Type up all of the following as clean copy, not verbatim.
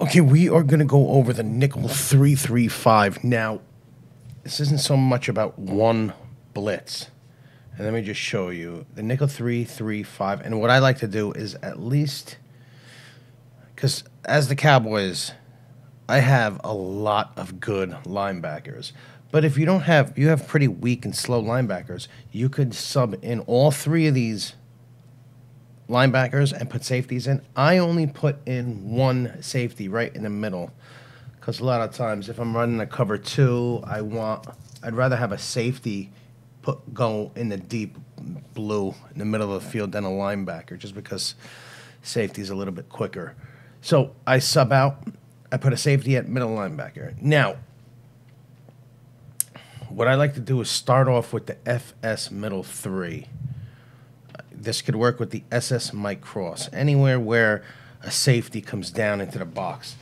Okay, we are going to go over the nickel 3-3-5. Now, this isn't so much about one blitz. And let me just show you the nickel 3-3-5. And what I like to do is at least, because as the Cowboys, I have a lot of good linebackers. But if you don't have, you have pretty weak and slow linebackers, you could sub in all three of these linebackers and put safeties in. I only put in one safety right in the middle, because a lot of times if I'm running a cover two, I'd rather have a safety go in the deep blue in the middle of the field than a linebacker, just because safety is a little bit quicker. So I sub out. I put a safety at middle linebacker. Now, what I like to do is start off with the FS middle three. This could work with the SS Mike Cross, anywhere where a safety comes down into the box.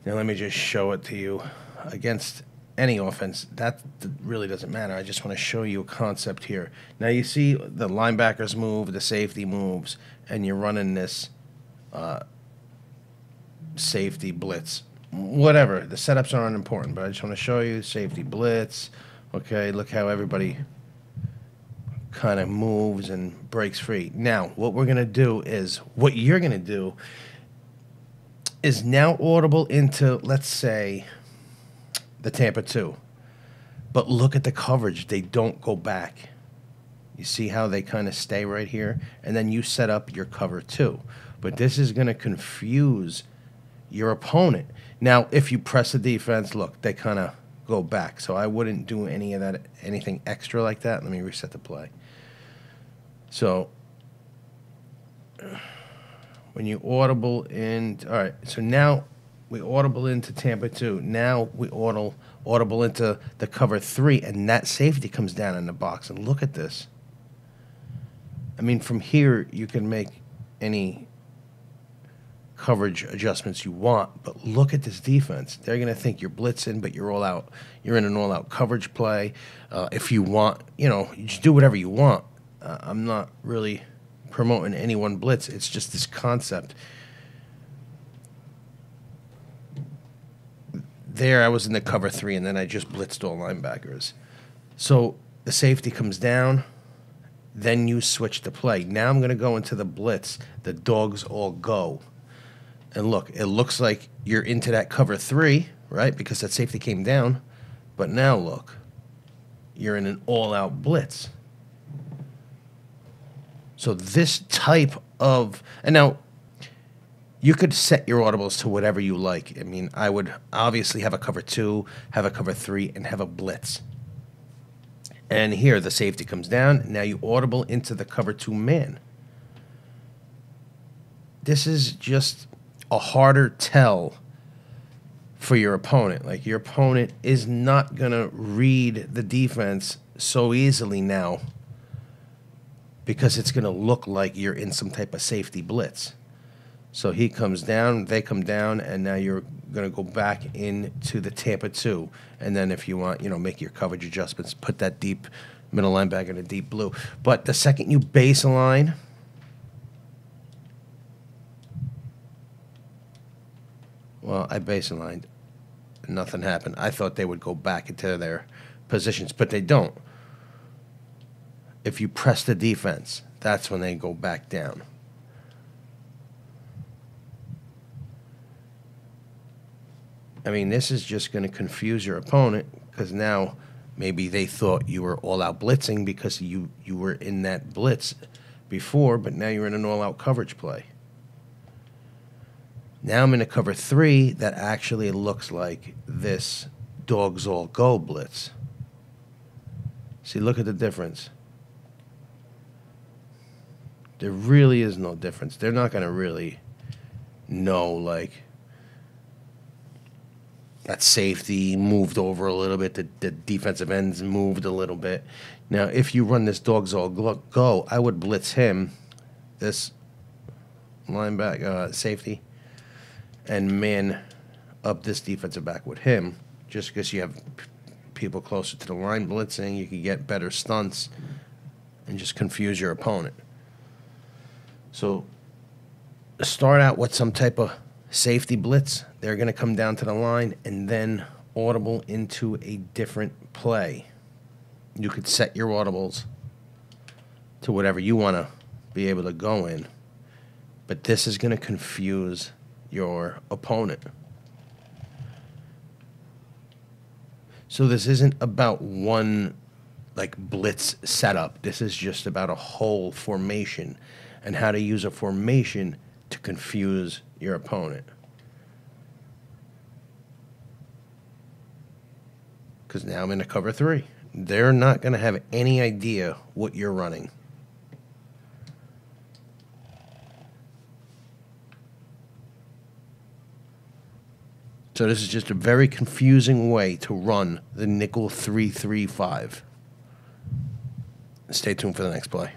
Now, let me just show it to you. Against any offense, that really doesn't matter. I just want to show you a concept here. Now, you see the linebackers move, the safety moves, and you're running this safety blitz. Whatever. The setups are unimportant, but I just want to show you safety blitz. Okay, look how everybody kind of moves and breaks free. Now, what we're going to do is, what you're going to do is now audible into, let's say, the Tampa 2. But look at the coverage. They don't go back. You see how they kind of stay right here? And then you set up your cover 2. But this is going to confuse your opponent. Now, if you press the defense, look, they kind of go back. So I wouldn't do any of that, anything extra like that. Let me reset the play. So when you audible in, all right, so now we audible into Tampa 2. Now we audible into the cover 3, and that safety comes down in the box. And look at this. I mean, from here, you can make any coverage adjustments you want, but look at this defense. They're going to think you're blitzing, but you're all out. You're in an all-out coverage play. If you want, you just do whatever you want. I'm not really promoting any one blitz. It's just this concept. There, I was in the cover 3, and then I just blitzed all linebackers. So the safety comes down. Then you switch the play. Now I'm going to go into the blitz. The dogs all go. And look, it looks like you're into that cover 3, right? Because that safety came down. But now look, you're in an all-out blitz. So this type of, and now you could set your audibles to whatever you like. I mean, I would obviously have a cover 2, have a cover 3, and have a blitz. And here the safety comes down. Now you audible into the cover 2 man. This is just a harder tell for your opponent. Like, your opponent is not going to read the defense so easily now, because it's going to look like you're in some type of safety blitz. So he comes down, they come down, and now you're going to go back into the Tampa 2. And then if you want, make your coverage adjustments, put that deep middle linebacker in a deep blue. But the second you baseline, well, I baselined, nothing happened. I thought they would go back into their positions, but they don't. If you press the defense, that's when they go back down. I mean, this is just going to confuse your opponent, because now maybe they thought you were all-out blitzing because you were in that blitz before, but now you're in an all-out coverage play. Now I'm in a cover 3 that actually looks like this dogs all go blitz. See, look at the difference. There really is no difference. They're not going to really know, like, that safety moved over a little bit. The defensive ends moved a little bit. Now, if you run this dogs all go, I would blitz him, this linebacker, safety, and man up this defensive back with him, just because you have people closer to the line blitzing. You can get better stunts and just confuse your opponent. So start out with some type of Safety blitz, they're going to come down to the line and then audible into a different play. You could set your audibles to whatever you want to be able to go in, but this is going to confuse your opponent. So this isn't about one like blitz setup. This is just about a whole formation and how to use a formation to confuse your opponent. Because now I'm in a cover 3. They're not going to have any idea what you're running. So this is just a very confusing way to run the nickel 3-3-5. Stay tuned for the next play.